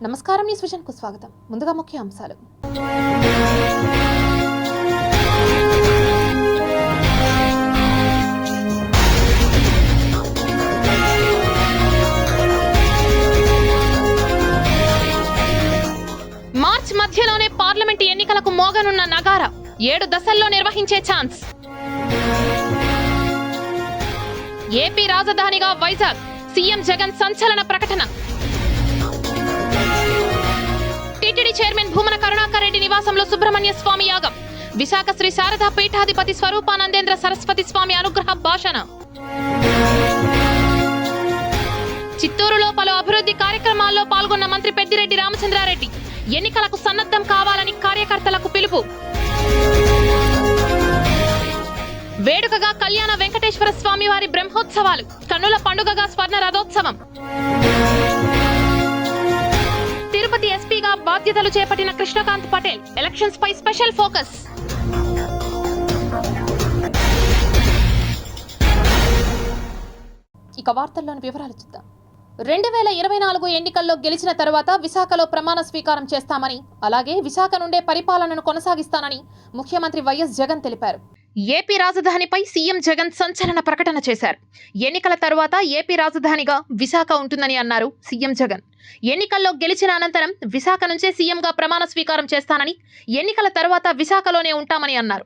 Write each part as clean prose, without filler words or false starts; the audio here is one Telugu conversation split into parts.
నమస్కారం, న్యూస్ విజన్కు స్వాగతం. ముందుగా ముఖ్య అంశాలు. మార్చ్ మధ్యలోనే పార్లమెంటు ఎన్నికలకు మోగనున్న నగారా 7 దశల్లో నిర్వహించే ఛాన్స్. ఏపీ రాజధానిగా వైజాగ్, సీఎం జగన్ సంచలన ప్రకటన. టీటీడీ చైర్మన్ భూమన కరుణాకర్ రెడ్డి నివాసంలో సుబ్రహ్మణ్య స్వామి యాగం. విశాఖ శ్రీ శారదా పీఠాధిపతి స్వరూపానందేంద్ర సరస్వతి స్వామి అనుగ్రహ భాషణ. చిత్తూరులో పలు అభివృద్ధి కార్యక్రమాల్లో పాల్గొన్న మంత్రి పెద్దిరెడ్డి రామచంద్రారెడ్డి. ఎన్నికలకు సన్నద్ధం కావాలని కార్యకర్తలకు పిలుపు. వేడుకగా కళ్యాణ వెంకటేశ్వర స్వామి వారి బ్రహ్మోత్సవాలు. కన్నుల పండుగగా స్వర్ణ రథోత్సవం. తిరుపతి ఎస్పీగా బాధ్యతలు చేపట్టిన కృష్ణకాంత్ పటేల్. ఎలక్షన్స్ పై స్పెషల్ ఫోకస్. ఇక వార్తల్లోని వివరాలు చూద్దాం. 2024 ఎన్నికల్లో గెలిచిన తర్వాత విశాఖలో ప్రమాణ స్వీకారం చేస్తామని, అలాగే విశాఖ నుండే పరిపాలనను కొనసాగిస్తానని ముఖ్యమంత్రి వైఎస్ జగన్ తెలిపారు. ఏపీ రాజధానిపై సీఎం జగన్ సంచలన ప్రకటన చేశారు. ఎన్నికల తరువాత ఏపీ రాజధానిగా విశాఖ ఉంటుందని అన్నారు సీఎం జగన్. ఎన్నికల్లో గెలిచిన అనంతరం విశాఖ నుంచే సీఎంగా ప్రమాణ స్వీకారం చేస్తానని, ఎన్నికల తరువాత విశాఖలోనే ఉంటామని అన్నారు.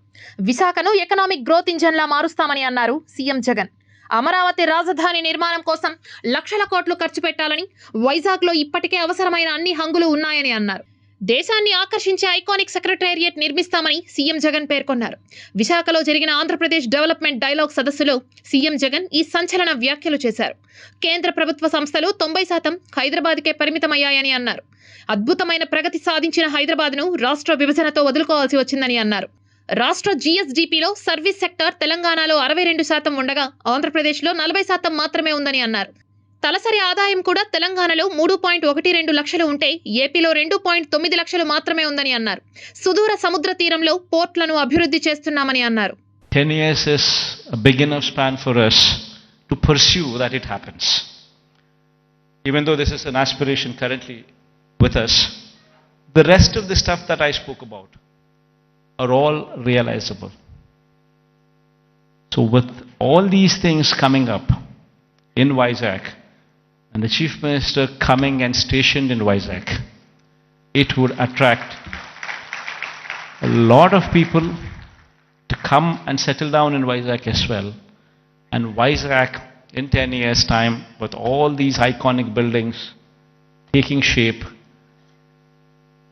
విశాఖను ఎకనామిక్ గ్రోత్ ఇంజన్లా మారుస్తామని అన్నారు సీఎం జగన్. అమరావతి రాజధాని నిర్మాణం కోసం లక్షల కోట్లు ఖర్చు పెట్టాలని, వైజాగ్లో ఇప్పటికే అవసరమైన అన్ని హంగులు ఉన్నాయని అన్నారు. దేశాన్ని ఆకర్షించే ఐకానిక్ సెక్రటేరియట్ నిర్మిస్తామని సీఎం జగన్ పేర్కొన్నారు. విశాఖలో జరిగిన ఆంధ్రప్రదేశ్ డెవలప్మెంట్ డైలాగ్ సదస్సులో సీఎం జగన్ ఈ సంచలన వ్యాఖ్యలు చేశారు. కేంద్ర ప్రభుత్వ సంస్థలు 90% హైదరాబాద్కే పరిమితమయ్యాయని అన్నారు. అద్భుతమైన ప్రగతి సాధించిన హైదరాబాద్ను రాష్ట్ర విభజనతో వదులుకోవాల్సి వచ్చిందని అన్నారు. రాష్ట్ర జీఎస్డీపీలో సర్వీస్ సెక్టార్ తెలంగాణలో 62% ఉండగా ఆంధ్రప్రదేశ్లో 40% మాత్రమే ఉందని అన్నారు. తలసరి ఆదాయం కూడా తెలంగాణలో 3.12 లక్షలు ఉంటే ఏపీలో 2.9 లక్షలు మాత్రమే ఉందని అన్నారు. సుదూర సముద్ర తీరంలో పోర్ట్లను అభివృద్ధి చేస్తున్నామని అన్నారు. 10 years is a big enough span for us to pursue that it happens. Even though this is an aspiration currently with us, the rest of the stuff that I spoke about are all realizable. So with all these things coming up in Vizag, and the Chief Minister coming and stationed in Vizag, it would attract a lot of people to come and settle down in Vizag as well. And Vizag in 10 years' time, with all these iconic buildings taking shape,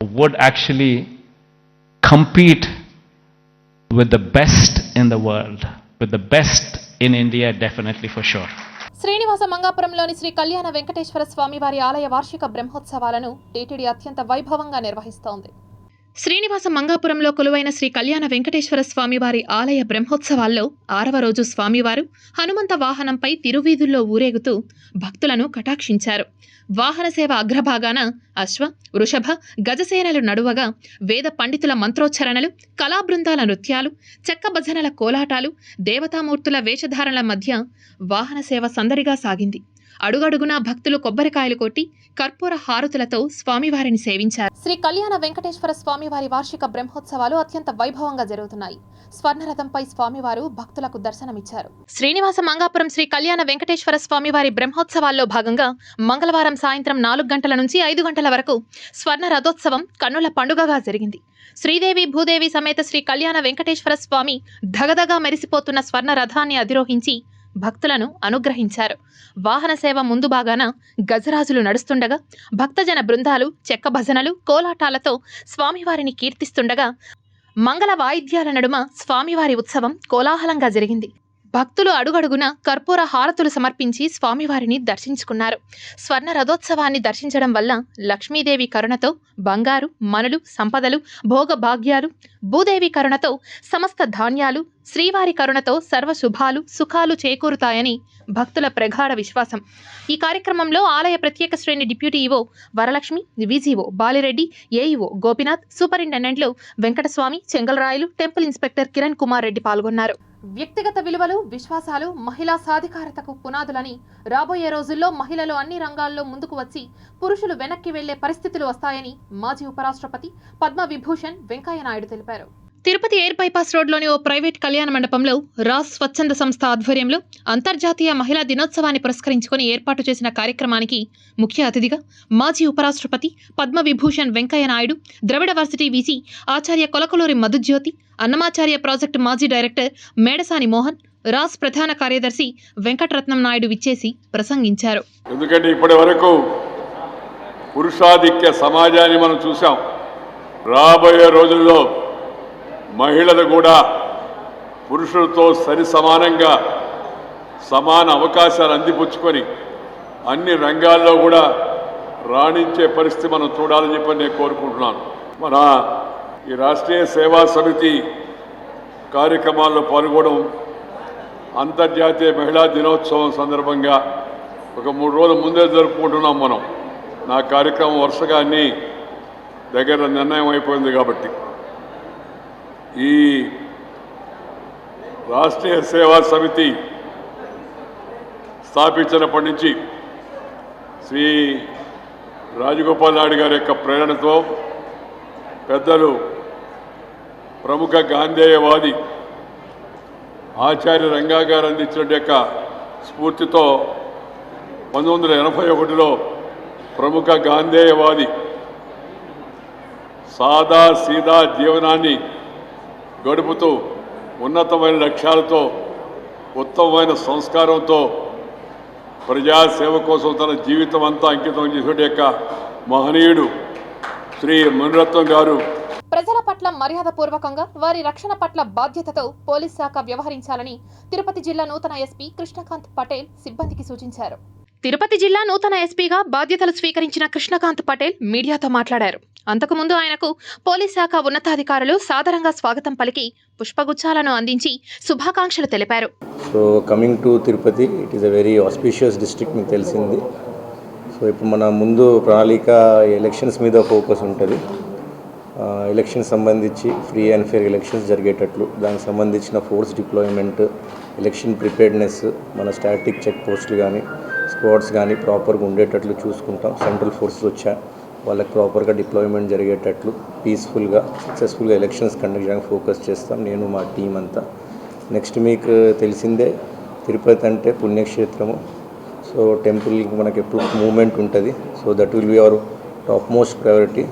would actually compete with the best in the world, with the best in India, definitely for sure. Srinivasa మంగాపురంలోని Shri కళ్యాణ వెంకటేశ్వర స్వామి వారి ఆలయ వార్షిక బ్రహ్మోత్సవాలను టీటీడీ అత్యంత వైభవంగా నిర్వహిస్తోంది. శ్రీనివాస మంగాపురంలో కొలువైన శ్రీ కళ్యాణ వెంకటేశ్వర స్వామివారి ఆలయ బ్రహ్మోత్సవాల్లో 6వ రోజు స్వామివారు హనుమంత వాహనంపై తిరువీధుల్లో ఊరేగుతూ భక్తులను కటాక్షించారు. వాహన సేవ అగ్రభాగాన అశ్వ, వృషభ, గజసేనలు నడువగా వేద పండితుల మంత్రోచ్చరణలు, కళాబృందాల నృత్యాలు, చెక్క భజనల కోలాటాలు, దేవతామూర్తుల వేషధారణల మధ్య వాహన సేవ సందడిగా సాగింది. అడుగడుగునా భక్తులు కొబ్బరికాయలు కొట్టి కర్పూర హారతులతో స్వామివారిని సేవించారు. శ్రీ కళ్యాణ వెంకటేశ్వర స్వామివారి వార్షిక బ్రహ్మోత్సవాలు అత్యంత వైభవంగా జరుగుతున్నాయి. స్వర్ణరథంపై స్వామివారు భక్తులకు దర్శనమిచ్చారు. శ్రీనివాస మంగాపురం శ్రీ కళ్యాణ వెంకటేశ్వర స్వామివారి బ్రహ్మోత్సవాల్లో భాగంగా మంగళవారం సాయంత్రం 4 గంటల నుంచి 5 గంటల వరకు స్వర్ణ రథోత్సవం కన్నుల పండుగగా జరిగింది. శ్రీదేవి భూదేవి సమేత శ్రీ కళ్యాణ వెంకటేశ్వర స్వామి ధగధగా మెరిసిపోతున్న స్వర్ణ రథాన్ని అధిరోహించి భక్తులను అనుగ్రహించారు. వాహన సేవ ముందు భాగాన గజరాజులు నడుస్తుండగా భక్తజన బృందాలు చెక్క భజనలు, కోలాటాలతో స్వామివారిని కీర్తిస్తుండగా మంగళ వాయిద్యాల నడుమ స్వామివారి ఉత్సవం కోలాహలంగా జరిగింది. భక్తులు అడుగడుగున కర్పూర హారతులు సమర్పించి స్వామివారిని దర్శించుకున్నారు. స్వర్ణ రథోత్సవాన్ని దర్శించడం వల్ల లక్ష్మీదేవి కరుణతో బంగారు, మనులు, సంపదలు, భోగ భాగ్యాలు, భూదేవి కరుణతో సమస్త ధాన్యాలు, శ్రీవారి కరుణతో సర్వశుభాలు, సుఖాలు చేకూరుతాయని భక్తుల ప్రగాఢ విశ్వాసం. ఈ కార్యక్రమంలో ఆలయ ప్రత్యేక శ్రేణి deputy EO Varalakshmi, VGO Balireddy, AEO Gopinath, సూపరింటెండెంట్లు వెంకటస్వామి, చెంగల్రాయలు, టెంపుల్ ఇన్స్పెక్టర్ కిరణ్ కుమార్ రెడ్డి పాల్గొన్నారు. వ్యక్తిగత విలువలు, విశ్వాసాలు మహిళా సాధికారతకు పునాదులని, రాబోయే రోజుల్లో మహిళలు అన్ని రంగాల్లో ముందుకు వచ్చి పురుషులు వెనక్కి వెళ్లే పరిస్థితులు వస్తాయని మాజీ ఉపరాష్ట్రపతి పద్మ విభూషణ్ వెంకయ్య నాయుడు తెలిపారు. తిరుపతి ఎయిర్ బైపాస్ రోడ్లోని ఓ ప్రైవేట్ కళ్యాణ మండపంలో రాస్ స్వచ్ఛంద సంస్థ ఆధ్వర్యంలో అంతర్జాతీయ మహిళా దినోత్సవాన్ని పురస్కరించుకుని ఏర్పాటు చేసిన కార్యక్రమానికి ముఖ్య అతిథిగా మాజీ ఉపరాష్ట్రపతి పద్మ విభూషణ్ వెంకయ్య నాయుడు, ద్రవిడ వర్సిటీ వీసీ ఆచార్య కొలకలూరి మధుజ్యోతి, అన్నమాచార్య ప్రాజెక్టు మాజీ డైరెక్టర్ మేడసాని మోహన్, రాస్ ప్రధాన కార్యదర్శి వెంకటరత్నం నాయుడు విచ్చేసి ప్రసంగించారు. ఎందుకంటే ఇప్పటి వరకు పురుషాధిక్య సమాజాన్ని మనం చూసాం. రాబోయే రోజుల్లో మహిళలు కూడా పురుషులతో సరి సమానంగా సమాన అవకాశాలు అందిపుచ్చుకొని అన్ని రంగాల్లో కూడా రాణించే పరిస్థితి మనం చూడాలని చెప్పి నేను కోరుకుంటున్నాను. మన ఈ రాష్ట్రీయ సేవా సమితి కార్యక్రమాల్లో పాల్గొనడం, అంతర్జాతీయ మహిళా దినోత్సవం సందర్భంగా ఒక 3 రోజుల ముందే జరుపుకుంటున్నాం మనం. నా కార్యక్రమం వరుసగా అన్ని దగ్గర నిర్ణయం అయిపోయింది కాబట్టి ఈ రాష్ట్రీయ సేవా సమితి స్థాపించినప్పటి నుంచి శ్రీ రాజగోపాల్ నాయుడు గారి యొక్క ప్రేరణతో పెద్దలు ప్రముఖ గాంధేయవాది ఆచార్య రంగా గారు అందించిన యొక్క స్ఫూర్తితో 1981లో ప్రముఖ గాంధేయవాది సాదా సీదా జీవనాన్ని గడుపుతూ ఉన్నతమైన లక్ష్యాలతో, ఉత్తమమైన సంస్కారంతో ప్రజాసేవ కోసం తన జీవితం అంతా అంకితం చేసే యొక్క మహనీయుడు శ్రీ మునిరత్నం గారు ప్రజల పట్ల మర్యాదపూర్వకంగా వారి రక్షణ పట్ల బాధ్యతతో పోలీస్ శాఖ వ్యవహరించాలని తిరుపతి జిల్లా నూతన ఎస్పీ కృష్ణకాంత్ పటేల్ సిబ్బందికి సూచించారు. తిరుపతి జిల్లా నూతన ఎస్పీగా బాధ్యతలు స్వీకరించిన కృష్ణకాంత్ పటేల్ మీడియాతో మాట్లాడారు. అంతకుముందు ఆయనకు పోలీస్ శాఖ ఉన్నతాధికారులు సాదరంగా స్వాగతం పలికి పుష్పగుచ్చాలను అందించి శుభాకాంక్షలు తెలిపారు. So coming to Tirupati, it is a very auspicious district, మీకు తెలిసింది. సో ఇప్పుడు మన ముందు ప్రణాళిక ఎలక్షన్స్ మీద ఫోకస్ ఉంటుంది. ఎలక్షన్ సంబంధించి ఫ్రీ అండ్ ఫెయిర్ ఎలక్షన్స్ జరిగేటట్లు దానికి సంబంధించిన ఫోర్స్ డిప్లాయ్మెంట్, ఎలక్షన్ ప్రిపేర్డ్నెస్, మన స్టాటిక్ చెక్ పోస్టులు కానీ స్క్వాడ్స్ కానీ ప్రాపర్గా ఉండేటట్లు చూసుకుంటాం. సెంట్రల్ ఫోర్సెస్ వచ్చా వాళ్ళకి ప్రాపర్గా డిప్లాయ్మెంట్ జరిగేటట్లు పీస్ఫుల్గా సక్సెస్ఫుల్గా ఎలక్షన్స్ కండక్ట్ చేయడానికి ఫోకస్ చేస్తాం, నేను మా టీం అంతా. నెక్స్ట్ మీకు తెలిసిందే, తిరుపతి అంటే పుణ్యక్షేత్రము. సో టెంపుల్కి మనకి ఎప్పుడు మూమెంట్ ఉంటుంది. So that will be our top most priority.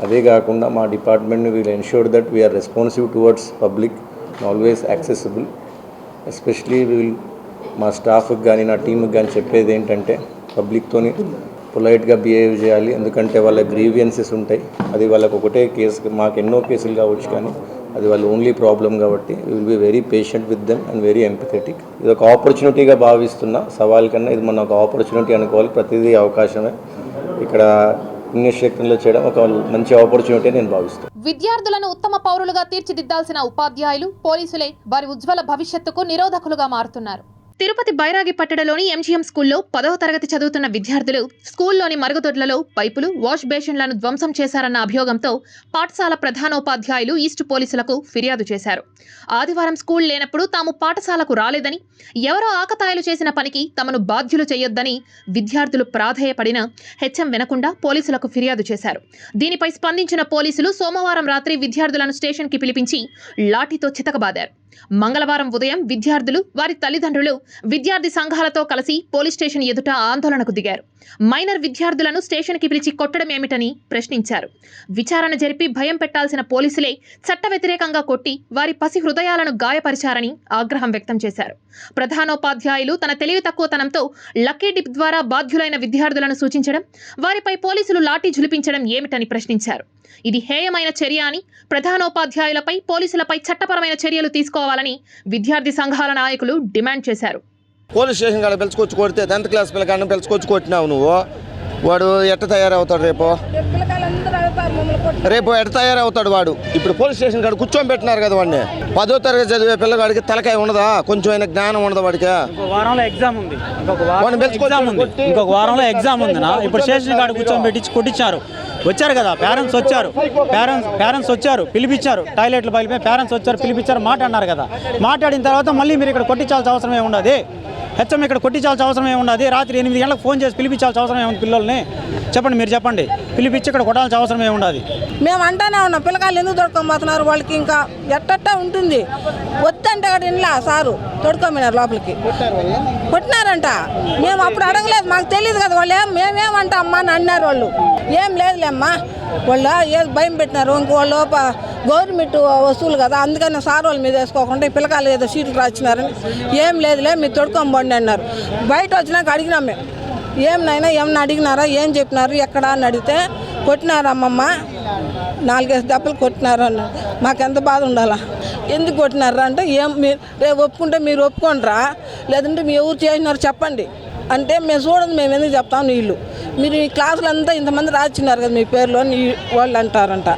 అదే కాకుండా మా department will ensure that we are responsive towards public, always accessible. Especially will మా స్టాఫ్కి కానీ నా టీంకి కానీ చెప్పేది ఏంటంటే పబ్లిక్తోని పొలైట్గా బిహేవ్ చేయాలి. ఎందుకంటే వాళ్ళ గ్రీవియన్సెస్ ఉంటాయి. అది వాళ్ళకు ఒకటే కేసు, మాకు ఎన్నో కేసులు కావచ్చు కానీ అది వాళ్ళ ఓన్లీ ప్రాబ్లం కాబట్టి we will be very patient with them and very empathetic. ఇది ఒక ఆపర్చునిటీగా భావిస్తున్నా, సవాల్ కన్నా ఇది మన ఒక ఆపర్చునిటీ అనుకోవాలి. ప్రతిదీ అవకాశమే. ఇక్కడ పుణ్యక్షేత్రంలో చేయడం ఒక మంచి ఆపర్చునిటీ నేను భావిస్తాను. విద్యార్థులను ఉత్తమ పౌరులుగా తీర్చిదిద్దాల్సిన ఉపాధ్యాయులు, పోలీసులే వారి ఉజ్వల భవిష్యత్తుకు నిరోధకులుగా మారుతున్నారు. తిరుపతి బైరాగి పట్టణంలోని ఎంజీఎం స్కూల్లో 10వ తరగతి చదువుతున్న విద్యార్థులు స్కూల్లోని మరుగుదొడ్లలో పైపులు, వాష్ బేసిన్లను ధ్వంసం చేశారన్న అభియోగంతో పాఠశాల ప్రధానోపాధ్యాయులు ఈస్ట్ పోలీసులకు ఫిర్యాదు చేశారు. ఆదివారం స్కూల్ లేనప్పుడు తాము పాఠశాలకు రాలేదని, ఎవరో ఆకతాయిలు చేసిన పనికి తమను బాధ్యులు చేయొద్దని విద్యార్థులు ప్రాధేయపడినా హెచ్ఎం వినకుండా పోలీసులకు ఫిర్యాదు చేశారు. దీనిపై స్పందించిన పోలీసులు సోమవారం రాత్రి విద్యార్థులను స్టేషన్కి పిలిపించి లాఠీతో చితకబాదారు. మంగళవారం ఉదయం విద్యార్థులు, వారి తల్లిదండ్రులు విద్యార్థి సంఘాలతో కలిసి పోలీస్ స్టేషన్ ఎదుట ఆందోళనకు దిగారు. మైనర్ విద్యార్థులను స్టేషన్కి పిలిచి కొట్టడం ఏమిటని ప్రశ్నించారు. విచారణ జరిపి భయం పెట్టాల్సిన పోలీసులే చట్ట వ్యతిరేకంగా కొట్టి వారి పసి హృదయాలను గాయపరిచారని ఆగ్రహం వ్యక్తం చేశారు. ప్రధానోపాధ్యాయులు తన తెలివి తక్కువతనంతో లక్కీ డిప్ ద్వారా బాధ్యులైన విద్యార్థులను సూచించడం, వారిపై పోలీసులు లాఠీ ఝులిపించడం ఏమిటని ప్రశ్నించారు. ఇది హేయమైన చర్య అని, ప్రధానోపాధ్యాయులపై, పోలీసులపై చట్టపరమైన చర్యలు తీసుకోవాలని విద్యార్థి సంఘాల నాయకులు డిమాండ్ చేశారు. పోలీస్ స్టేషన్ కాడ పిలుచుకొచ్చి కొడితే 10th క్లాస్ పిల్లకాడని పిలుచుకొచ్చి కొట్టినావు నువ్వు, వాడు ఎట్ట తయారవుతాడు? రేపు ఎట్ట తయారవుతాడు వాడు? ఇప్పుడు పోలీస్ స్టేషన్ కాడ కూర్చొని పెట్టినారు కదా వాడిని. 10వ తరగతి చదివే పిల్లగాడికి తలకాయ ఉండదా? కొంచెం అయినా జ్ఞానం ఉండదా వాడికి? వారంలో ఎగ్జామ్ ఉంది, ఇంకొక వారంలో ఎగ్జామ్ ఉంది. ఇప్పుడు స్టేషన్ కాడ కూర్చొని కొట్టించారు. వచ్చారు కదా, పేరెంట్స్ వచ్చారు పిలిపించారు, టాయిలెట్లు బయలుపోయి పేరెంట్స్ వచ్చారు పిలిపించారు, మాట్లాడినారు కదా. మాట్లాడిన తర్వాత మళ్ళీ మీరు ఇక్కడ కొట్టించాల్సిన అవసరం ఏముండదు, హెచ్ఎం ఇక్కడ కొట్టించాల్సిన అవసరం ఏముండదు. రాత్రి 8 గంటలకు ఫోన్ చేసి పిలిపించాల్సిన అవసరం ఏముంది పిల్లల్ని? చెప్పండి, మీరు చెప్పండి. పిలిపించి ఇక్కడ కొట్టాల్సిన అవసరం ఏముండదు. మేము అంటానే ఉన్నాం, పిల్లకాయలు ఎందుకు తొడుకోబోతున్నారు, వాళ్ళకి ఇంకా ఎట్టట్టా ఉంటుంది. వద్దంటే అక్కడ ఇంట్లో సారు తొడుకోమన్నారు, లోపలికి కొట్టినారంట. మేము అప్పుడు అడగలేదు, మాకు తెలియదు కదా. వాళ్ళు మేమేమంటా అమ్మా అని అన్నారు. వాళ్ళు ఏం లేదులేమ్మా, వాళ్ళు ఏది భయం పెట్టినారు, ఇంక వాళ్ళు గవర్నమెంట్ వసూలు కదా, అందుకని సార్ వాళ్ళ మీద వేసుకోకుండా ఈ పిల్లకాయలు ఏదో సీట్లు రాసినారని. ఏం లేదులే మీరు తొడుకోబోండి అన్నారు. బయట వచ్చినాక అడిగినాం మేము, ఏమన్నా అడిగినారా, ఏం చెప్పినారు, ఎక్కడ అని అడిగితే కొట్టినారమ్మమ్మ, 4-5 దెబ్బలు కొట్టినారు అన్నారు. మాకెంత బాధ ఉండాలా, ఎందుకు కొట్టినారా అంటే, మీరు రేపు ఒప్పుకుంటే మీరు ఒప్పుకోండిరా, లేదంటే మీ ఎవరు చేసినారు చెప్పండి అంటే, మేము చూడండి మేము ఎందుకు చెప్తాం, నీళ్ళు మీరు ఈ క్లాసులు అంతా ఇంతమంది రాసినారు కదా మీ పేరులో వాళ్ళు అంటారంట.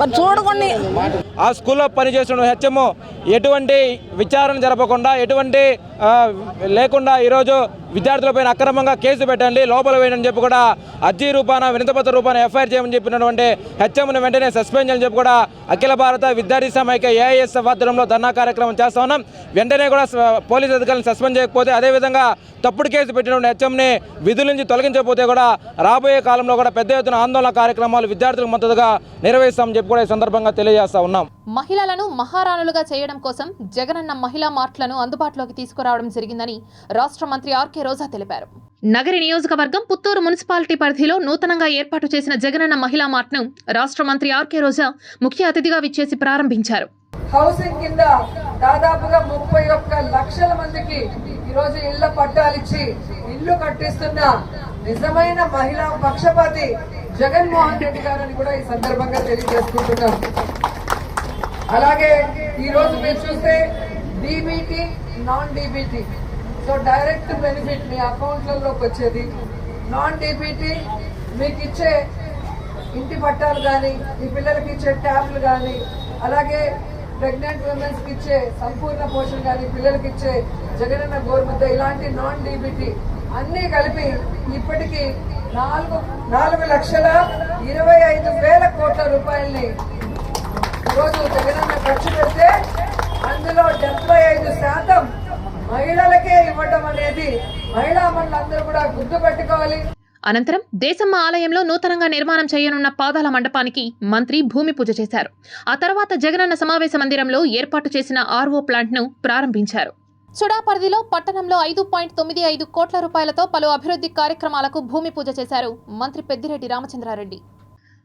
మరి చూడకండి. ఆ స్కూల్లో పనిచేస్తున్న హెచ్ఎం ఎటువంటి విచారణ జరపకుండా, ఎటువంటి లేకుండా ఈరోజు విద్యార్థులపైన అక్రమంగా కేసు పెట్టండి, లోపల వేయండి చెప్పి కూడా అర్జీ రూపాన వినతిపత్ర రూపాన ఎఫ్ఐఆర్ చేయమని చెప్పినటువంటి హెచ్ఎంను వెంటనే సస్పెండ్ చేయాలని చెప్పి కూడా అఖిల భారత విద్యార్థి సమైక్య ఏఐఎస్ ఆధ్వర్యంలో ధర్నా కార్యక్రమం చేస్తా ఉన్నాం. వెంటనే కూడా పోలీసు అధికారులను సస్పెండ్ చేయకపోతే, అదేవిధంగా తప్పుడు కేసు పెట్టినటువంటి హెచ్ఎంని విధుల నుంచి తొలగించకపోతే కూడా రాబోయే కాలంలో కూడా పెద్ద ఎత్తున ఆందోళన కార్యక్రమాలు విద్యార్థులకు మద్దతుగా నిర్వహిస్తామని చెప్పి కూడా ఈ సందర్భంగా తెలియజేస్తా ఉన్నాం. మహిళలను మహారాణులుగా చేయడం కోసం జగనన్న మహిళా మార్ట్లను అందుబాటులోకి తీసుకురావడం జరిగిందని రాష్ట్ర మంత్రి ఆర్కే రోజా తెలిపారు. నగరి నియోజకవర్గం పుత్తూరు మున్సిపాలిటీ పరిధిలో నూతనంగా ఏర్పాటు చేసిన జగనన్న మహిళా మార్ట్ను రాష్ట్ర మంత్రి ఆర్కే రోజా ముఖ్య అతిథిగా విచ్చేసి ప్రారంభించారు. హౌసింగ్ కింద దాదాపుగా 31 లక్షల మందికి ఈరోజు ఇళ్ల పట్టాలిచ్చి ఇల్లు కట్టిస్తున్న నిజమైన మహిళా పక్షపాతి జగన్మోహన్ రెడ్డి గారని కూడా ఈ సందర్భంగా తెలియజేసుకుంటున్నాం. అలాగే ఈ రోజు మీరు చూస్తే DBT, non DBT, so direct benefit మీ అకౌంట్లలోకి వచ్చేది. నాన్ డీబీటీ మీకు ఇచ్చే ఇంటి పట్టాలు కానీ, మీ పిల్లలకి ఇచ్చే ట్యాబ్లు కానీ, అలాగే ప్రెగ్నెంట్ ఉమెన్స్ కి ఇచ్చే సంపూర్ణ పోషణ కానీ, పిల్లలకి ఇచ్చే జగనన్న గోరుముద్ద, ఇలాంటి నాన్ డీబీటీ అన్నీ కలిపి ఇప్పటికీ 4,25,000 కోట్ల రూపాయల్ని ఈరోజు జగనన్న ఖర్చు పెడితే అందులో 75% మహిళలకే ఇవ్వడం అనేది మహిళా మండలందరూ కూడా గుర్తుపెట్టుకోవాలి. అనంతరం దేశమ్మ ఆలయంలో నూతనంగా నిర్మాణం చేయనున్న పాదాల మండపానికి మంత్రి భూమి పూజ చేశారు. ఆ తర్వాత జగనన్న సమావేశ మందిరంలో ఏర్పాటు చేసిన ఆర్ఓ ప్లాంట్ను ప్రారంభించారు. చుడా పరిధిలో పట్టణంలో 5.95 కోట్ల రూపాయలతో పలు అభివృద్ధి కార్యక్రమాలకు భూమి పూజ చేశారు మంత్రి పెద్దిరెడ్డి రామచంద్రారెడ్డి.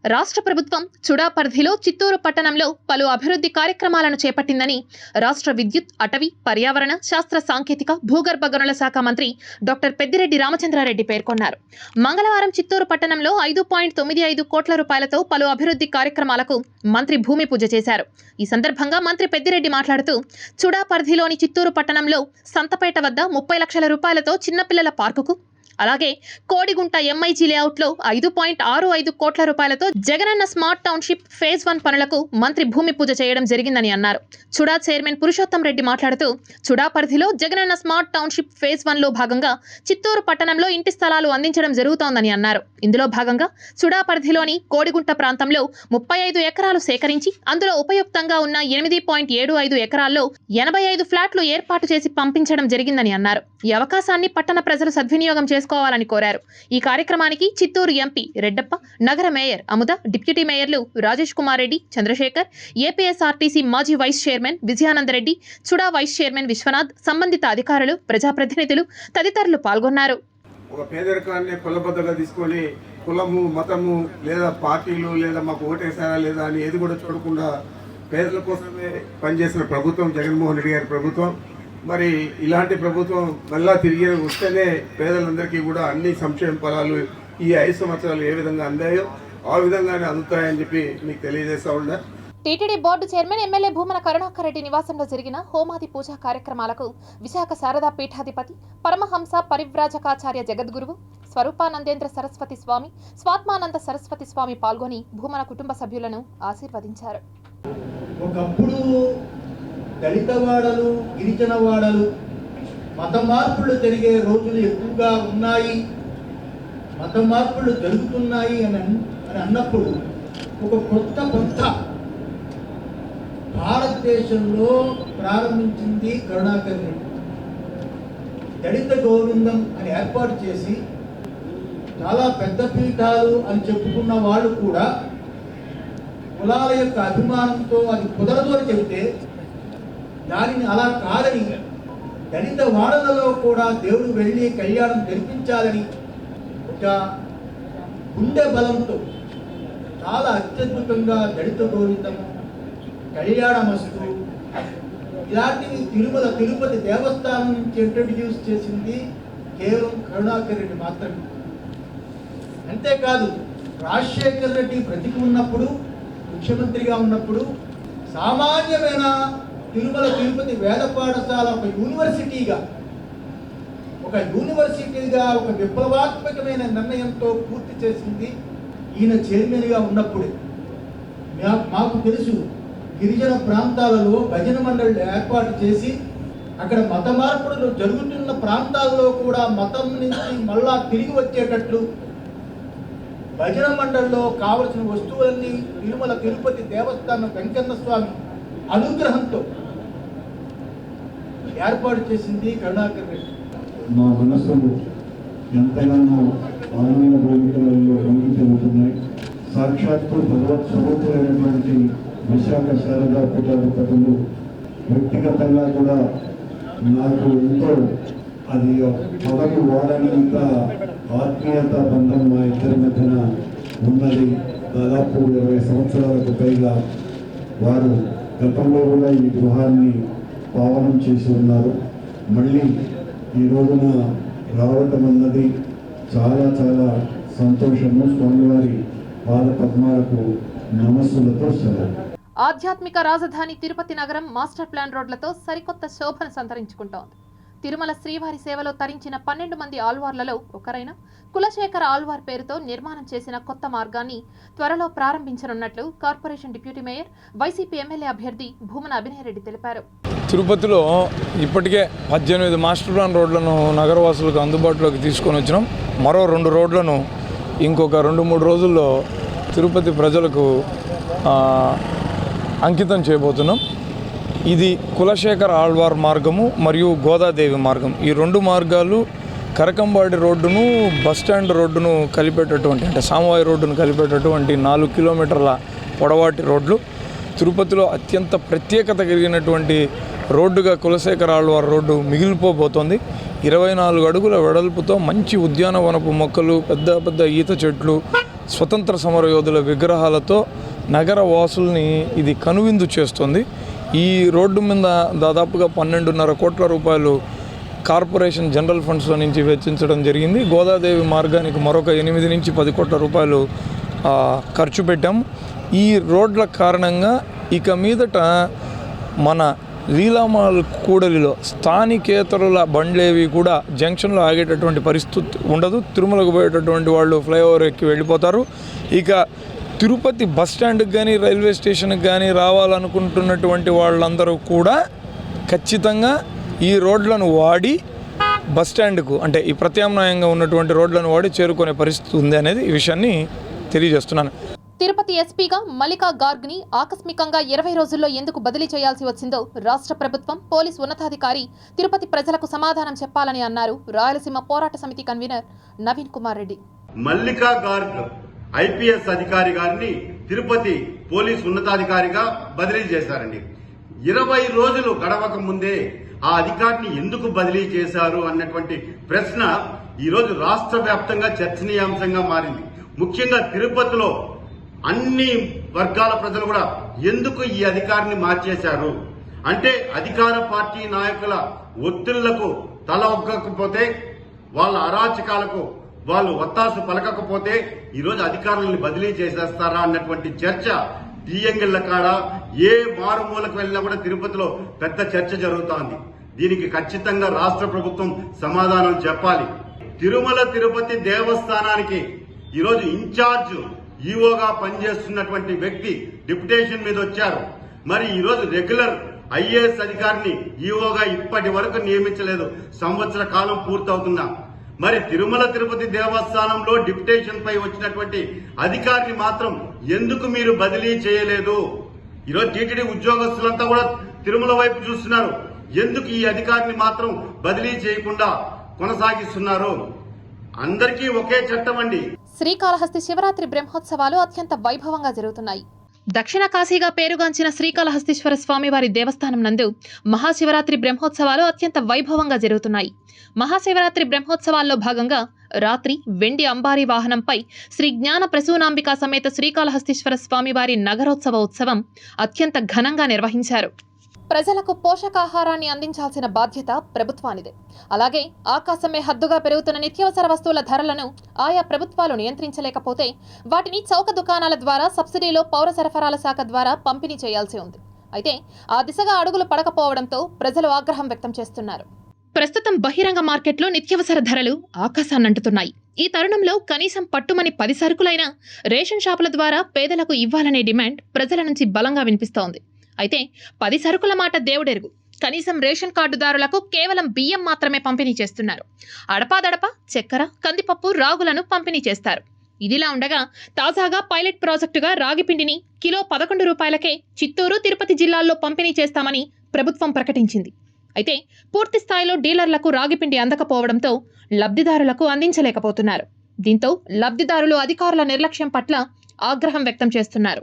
రాష్ట్ర ప్రభుత్వం చుడా పరిధిలో చిత్తూరు పట్టణంలో పలు అభివృద్ధి కార్యక్రమాలను చేపట్టిందని రాష్ట్ర విద్యుత్, అటవీ, పర్యావరణ, శాస్త్ర సాంకేతిక, భూగర్భ గనుల శాఖ మంత్రి డాక్టర్ పెద్దిరెడ్డి రామచంద్రారెడ్డి పేర్కొన్నారు. మంగళవారం చిత్తూరు పట్టణంలో 5.95 కోట్ల రూపాయలతో పలు అభివృద్ధి కార్యక్రమాలకు మంత్రి భూమి పూజ చేశారు. ఈ సందర్భంగా మంత్రి పెద్దిరెడ్డి మాట్లాడుతూ, చుడా పరిధిలోని చిత్తూరు పట్టణంలో సంతపేట వద్ద 30 లక్షల రూపాయలతో చిన్నపిల్లల పార్కుకు, అలాగే కోడిగుంట ఎంఐజీ లేఅవుట్లో 5.65 కోట్ల రూపాయలతో జగనన్న స్మార్ట్ టౌన్షిప్ ఫేజ్ 1 పనులకు మంత్రి భూమి పూజ చేయడం జరిగిందని అన్నారు. చుడా చైర్మన్ పురుషోత్తం రెడ్డి మాట్లాడుతూ, చుడా పరిధిలో జగనన్న స్మార్ట్ టౌన్షిప్ ఫేజ్ 1లో భాగంగా చిత్తూరు పట్టణంలో ఇంటి స్థలాలు అందించడం జరుగుతోందని అన్నారు. ఇందులో భాగంగా చుడా పరిధిలోని కోడిగుంట ప్రాంతంలో 35 ఎకరాలు సేకరించి అందులో ఉపయుక్తంగా ఉన్న 8.75 ఎకరాల్లో 85 ఫ్లాట్లు ఏర్పాటు చేసి పంపించడం జరిగిందని అన్నారు. ఈ అవకాశాన్ని పట్టణ ప్రజలు సద్వినియోగం చేసుకోవాలని కోరారు. ఈ కార్యక్రమానికి చిత్తూరు ఎంపీ రెడ్డప్ప, నగర మేయర్ అముద, డిప్యూటీ మేయర్లు రాజేష్ కుమార్ రెడ్డి, చంద్రశేఖర్, ఏపీఎస్ఆర్టీసీ మాజీ vice chairman Vijayanandareddy, Chuda vice chairman Vishwanath, సంబంధిత అధికారులు, ప్రజాప్రతినిధులు తదితరులు పాల్గొన్నారు. ఒక పేదరికాన్ని కులబద్దగా తీసుకొని కులము, మతము లేదా పార్టీలు లేదా మాకు ఓటేసారా లేదా అని ఏది కూడా చూడకుండా పేదల కోసమే పనిచేసిన ప్రభుత్వం జగన్మోహన్ రెడ్డి గారి ప్రభుత్వం. మరి ఇలాంటి ప్రభుత్వం మళ్ళా తిరిగి వస్తేనే పేదలందరికీ కూడా అన్ని సంక్షేమ ఫలాలు ఈ 5 సంవత్సరాలు ఏ విధంగా అందాయో ఆ విధంగానే అందుతాయని చెప్పి మీకు తెలియజేస్తా ఉన్నా. TTD board chairman MLA Bhumana Karunakar Reddy నివాసంలో జరిగిన హోమాది పూజా కార్యక్రమాలకు విశాఖ శారదా పీఠాధిపతి పరమహంస పరివ్రాజకాచార్య జగద్గురువు స్వరూపానందేంద్ర సరస్వతి స్వామి, స్వాత్మానంద సరస్వతి స్వామి పాల్గొని భూమన కుటుంబ సభ్యులను ఆశీర్వదించారు. ఒకప్పుడు దళిత వాడలు, గిరిజన వాడలు మత మార్పులు జరిగే రోజులు ఎక్కువగా ఉన్నాయి, మత మార్పులు జరుగుతున్నాయి అని అన్నప్పుడు ఒక కొత్త భారతదేశంలో ప్రారంభించింది కరుణాకర్ రెడ్డి. దళిత గోవిందం అని ఏర్పాటు చేసి చాలా పెద్ద పీఠాలు అని చెప్పుకున్న వాళ్ళు కూడా కులాల యొక్క అభిమానంతో అది కుదరదు అని చెబితే దానిని అలా కాదని దళిత వాడలలో కూడా దేవుడు వెళ్ళి కళ్యాణం జరిపించాలని ఒక గుండె బలంతో చాలా అత్యద్భుతంగా దళిత గోవిందము, కళ్యాణమస్తు ఇలాంటివి తిరుపతి దేవస్థానం నుంచి ఇంట్రడ్యూస్ చేసింది కేవలం కరుణాకర్ రెడ్డి మాత్రమే. అంతేకాదు రాజశేఖర్ రెడ్డి బ్రతికి ఉన్నప్పుడు, ముఖ్యమంత్రిగా ఉన్నప్పుడు సామాన్యమైన తిరుపతి వేద పాఠశాల ఒక యూనివర్సిటీగా ఒక విప్లవాత్మకమైన నిర్ణయంతో పూర్తి చేసింది ఈయన చైర్మన్గా ఉన్నప్పుడే. మాకు తెలుసు, గిరిజన ప్రాంతాలలో భజన మండళ్ళు ఏర్పాటు చేసి అక్కడ మత మార్పులు జరుగుతున్న ప్రాంతాల్లో కూడా మతం నుంచి మళ్ళా తిరిగి వచ్చేటట్లు భజన మండలిలో కావలసిన వస్తువులన్నీ తిరుపతి దేవస్థానం వెంకన్న స్వామి అనుగ్రహంతో ఏర్పాటు చేసింది కరుణాకర్ రెడ్డి. మా మనస్సులు ఎంతగానో ఆనంద భూమికలలో పొంగిపోతున్నాయి. సాక్షాత్తు భగవత్ స్వరూపులైనటువంటి విశాఖ శారదా పీఠాధిపతులు వ్యక్తిగతంగా కూడా నాకు ఎంతో అది పదవి వాడనంత ఆత్మీయత బంధం మా ఇద్దరి మధ్యన ఉన్నది. దాదాపు 20 సంవత్సరాలకు పైగా వారు గతంలో కూడా ఈ గృహాన్ని పావనం చేసి ఉన్నారు. మళ్ళీ ఈ రోజున రావటం అన్నది చాలా చాలా సంతోషము. స్వామివారి పాద పద్మాలకు నమస్సులతో సెలవు. ఆధ్యాత్మిక రాజధాని తిరుపతి నగరం మాస్టర్ ప్లాన్ రోడ్లతో సరికొత్త శోభను సంతరించుకుంటోంది. తిరుమల శ్రీవారి సేవలో తరించిన 12 మంది ఆళ్వార్లలో ఒకరైన కులశేఖర ఆళ్వార్ పేరుతో నిర్మాణం చేసిన కొత్త మార్గాన్ని త్వరలో ప్రారంభించనున్నట్లు corporation deputy mayor, YCP MLA అభ్యర్థి భూమన అభినయ్ రెడ్డి తెలిపారు. తిరుపతిలో ఇప్పటికే 18 మాస్టర్ ప్లాన్ రోడ్లను నగరవాసులకు అందుబాటులోకి తీసుకొని వచ్చినాం. మరో 2 రోడ్లను ఇంకొక 2-3 రోజుల్లో తిరుపతి ప్రజలకు అంకితం చేయబోతున్నాం. ఇది కులశేఖర ఆళ్వార్ మార్గము మరియు గోదాదేవి మార్గం. ఈ 2 మార్గాలు కరకంబాడి రోడ్డును, బస్టాండ్ రోడ్డును కలిపేటటువంటి, అంటే సామవాయి రోడ్డును కలిపేటటువంటి 4 కిలోమీటర్ల పొడవాటి రోడ్లు. తిరుపతిలో అత్యంత ప్రత్యేకత కలిగినటువంటి రోడ్డుగా కులశేఖర ఆళ్వార్ రోడ్డు మిగిలిపోబోతోంది. 24 అడుగుల వెడల్పుతో మంచి ఉద్యానవనపు మొక్కలు, పెద్ద పెద్ద ఈత చెట్లు, స్వతంత్ర సమర యోధుల విగ్రహాలతో నగర వాసుల్ని ఇది కనువిందు చేస్తుంది. ఈ రోడ్డు మీద దాదాపుగా 12.5 కోట్ల రూపాయలు కార్పొరేషన్ జనరల్ ఫండ్స్లో నుంచి వెచ్చించడం జరిగింది. గోదాదేవి మార్గానికి మరొక 8 నుంచి 10 కోట్ల రూపాయలు ఖర్చు పెట్టాం. ఈ రోడ్ల కారణంగా ఇక మీదట మన లీలామాల్ కూడలిలో స్థానికేతరుల బండ్లేవి కూడా జంక్షన్లో ఆగేటటువంటి పరిస్థితి ఉండదు. తిరుమలకు పోయేటటువంటి వాళ్ళు ఫ్లైఓవర్ ఎక్కి వెళ్ళిపోతారు. ఇక తిరుపతి బస్ స్టాండ్కి కానీ రైల్వే స్టేషన్కి కానీ రావాలనుకుంటున్నటువంటి వాళ్ళందరూ కూడా ఖచ్చితంగా ఈ రోడ్లను వాడి బస్ స్టాండ్కు, అంటే ఈ ప్రత్యామ్నాయంగా ఉన్నటువంటి రోడ్లను వాడి చేరుకునే పరిస్థితి ఉంది అనేది ఈ విషయాన్ని తెలియజేస్తున్నాను. తిరుపతి ఎస్పీగా మల్లికా గార్గ్ని ఆకస్మికంగా 20 రోజుల్లో ఎందుకు బదిలీ చేయాల్సి వచ్చిందో రాష్ట్ర ప్రభుత్వం, పోలీసు ఉన్నతాధికారి తిరుపతి ప్రజలకు సమాధానం చెప్పాలని అన్నారు రాయలసీమ పోరాట సమితి కన్వీనర్ నవీన్ కుమార్ రెడ్డి. మల్లికా గార్గ్ ఐపీఎస్ అధికారి గారిని తిరుపతి పోలీసు ఉన్నతాధికారిగా బదిలీ చేశారండి. 20 రోజులు గడవక ముందే ఆ అధికారిని ఎందుకు బదిలీ చేశారు అన్నటువంటి ప్రశ్న ఈరోజు రాష్ట్ర వ్యాప్తంగా చర్చనీయాంశంగా మారింది. ముఖ్యంగా తిరుపతిలో అన్ని వర్గాల ప్రజలు కూడా ఎందుకు ఈ అధికారిని మార్చేశారు అంటే, అధికార పార్టీ నాయకుల ఒత్తిళ్లకు తల ఒగ్గకపోతే, వాళ్ళ అరాచకాలకు వాళ్ళు ఒత్తాసు పలకకపోతే ఈరోజు అధికారులను బదిలీ చేసేస్తారా అన్నటువంటి చర్చ తీయంగిళ్ల కాడ ఏ మారుమూలకు వెళ్ళినా కూడా తిరుపతిలో పెద్ద చర్చ జరుగుతోంది. దీనికి ఖచ్చితంగా రాష్ట్ర ప్రభుత్వం సమాధానం చెప్పాలి. తిరుమల తిరుపతి దేవస్థానానికి ఈరోజు ఇన్ఛార్జ్ ఈఓగా పనిచేస్తున్నటువంటి వ్యక్తి డిప్యుటేషన్ మీద వచ్చారు. మరి ఈరోజు రెగ్యులర్ ఐఏఎస్ అధికారిని ఈఓగా ఇప్పటి వరకు నియమించలేదు. సంవత్సర కాలం పూర్తవుతున్నా మరి తిరుమల తిరుపతి దేవస్థానంలో డిప్యుటేషన్ పై వచ్చినటువంటి అధికారిని మాత్రం ఎందుకు మీరు బదిలీ చేయలేదు? ఈరోజు టీటీడీ ఉద్యోగస్తులంతా కూడా తిరుమల వైపు చూస్తున్నారు. ఎందుకు ఈ అధికారిని మాత్రం బదిలీ చేయకుండా కొనసాగిస్తున్నారు? అందరికీ ఒకే చట్టం అండి. శ్రీకాళహస్తి శివరాత్రి బ్రహ్మోత్సవాలు అత్యంత వైభవంగా జరుగుతున్నాయి. దక్షిణ కాశీగా పేరుగాంచిన శ్రీకాళహస్తీశ్వర స్వామివారి దేవస్థానం నందు మహాశివరాత్రి బ్రహ్మోత్సవాలు అత్యంత వైభవంగా జరుగుతున్నాయి. మహాశివరాత్రి బ్రహ్మోత్సవాల్లో భాగంగా రాత్రి వెండి అంబారీ వాహనంపై శ్రీ జ్ఞాన ప్రసూనాంబికా సమేత శ్రీకాళహస్తీశ్వర స్వామివారి నగరోత్సవ ఉత్సవం అత్యంత ఘనంగా నిర్వహించారు. ప్రజలకు పోషకాహారాన్ని అందించాల్సిన బాధ్యత ప్రభుత్వానిదే. అలాగే ఆకాశమే హద్దుగా పెరుగుతున్న నిత్యావసర వస్తువుల ధరలను ఆయా ప్రభుత్వాలు నియంత్రించలేకపోతే వాటిని చౌక దుకాణాల ద్వారా సబ్సిడీలో పౌర సరఫరాల శాఖ ద్వారా పంపిణీ చేయాల్సి ఉంది. అయితే ఆ దిశగా అడుగులు పడకపోవడంతో ప్రజలు ఆగ్రహం వ్యక్తం చేస్తున్నారు. ప్రస్తుతం బహిరంగ మార్కెట్లో నిత్యావసర ధరలు ఆకాశాన్నంటుతున్నాయి. ఈ తరుణంలో కనీసం పట్టుమని 10 సరుకులైనా రేషన్ షాపుల ద్వారా పేదలకు ఇవ్వాలనే డిమాండ్ ప్రజల నుంచి బలంగా వినిపిస్తోంది. అయితే 10 సరుకుల మాట దేవుడెరుగు. కనీసం రేషన్ కార్డుదారులకు కేవలం బియ్యం మాత్రమే పంపిణీ చేస్తున్నారు. అడపాదడప చక్కెర, కందిపప్పు, రాగులను పంపిణీ చేస్తారు. ఇదిలా ఉండగా తాజాగా పైలట్ ప్రాజెక్టుగా రాగిపిండిని కిలో 11 రూపాయలకే చిత్తూరు, తిరుపతి జిల్లాల్లో పంపిణీ చేస్తామని ప్రభుత్వం ప్రకటించింది. అయితే పూర్తి స్థాయిలో డీలర్లకు రాగిపిండి అందకపోవడంతో లబ్ధిదారులకు అందించలేకపోతున్నారు. దీంతో లబ్ధిదారులు అధికారుల నిర్లక్ష్యం పట్ల ఆగ్రహం వ్యక్తం చేస్తున్నారు.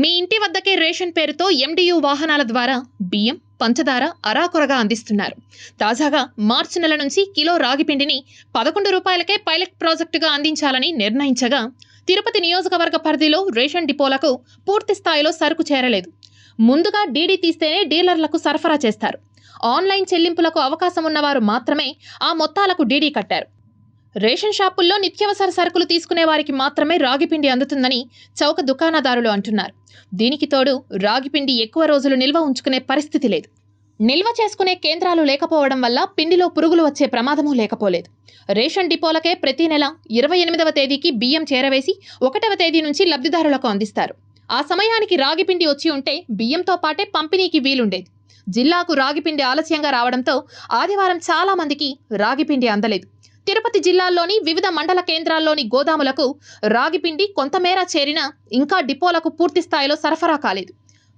మీ ఇంటి వద్దకే రేషన్ పేరుతో MDU వాహనాల ద్వారా బియ్యం, పంచదార అరాకొరగా అందిస్తున్నారు. తాజాగా మార్చి నెల నుంచి కిలో రాగిపిండిని 11 రూపాయలకే పైలట్ ప్రాజెక్టుగా అందించాలని నిర్ణయించగా తిరుపతి నియోజకవర్గ పరిధిలో రేషన్ డిపోలకు పూర్తి స్థాయిలో సరుకు చేరలేదు. ముందుగా డీడీ తీస్తేనే డీలర్లకు సరఫరా చేస్తారు. ఆన్లైన్ చెల్లింపులకు అవకాశం ఉన్నవారు మాత్రమే ఆ మొత్తాలకు డీడీ కట్టారు. రేషన్ షాపుల్లో నిత్యావసర సరుకులు తీసుకునే వారికి మాత్రమే రాగిపిండి అందుతుందని చౌక దుకాణదారులు అంటున్నారు. దీనికి తోడు రాగిపిండి ఎక్కువ రోజులు నిల్వ ఉంచుకునే పరిస్థితి లేదు. నిల్వ చేసుకునే కేంద్రాలు లేకపోవడం వల్ల పిండిలో పురుగులు వచ్చే ప్రమాదమూ లేకపోలేదు. రేషన్ డిపోలకే ప్రతి నెల 28వ తేదీకి బియ్యం చేరవేసి 1వ తేదీ నుంచి లబ్ధిదారులకు అందిస్తారు. ఆ సమయానికి రాగిపిండి వచ్చి ఉంటే బియ్యంతో పాటే పంపిణీకి వీలుండేది. జిల్లాకు రాగిపిండి ఆలస్యంగా రావడంతో ఆదివారం చాలా మందికి రాగిపిండి అందలేదు. తిరుపతి జిల్లాలోని వివిధ మండల కేంద్రాల్లోని గోదాములకు రాగిపిండి కొంతమేర చేరినా ఇంకా డిపోలకు పూర్తి స్థాయిలో సరఫరా కాలేదు.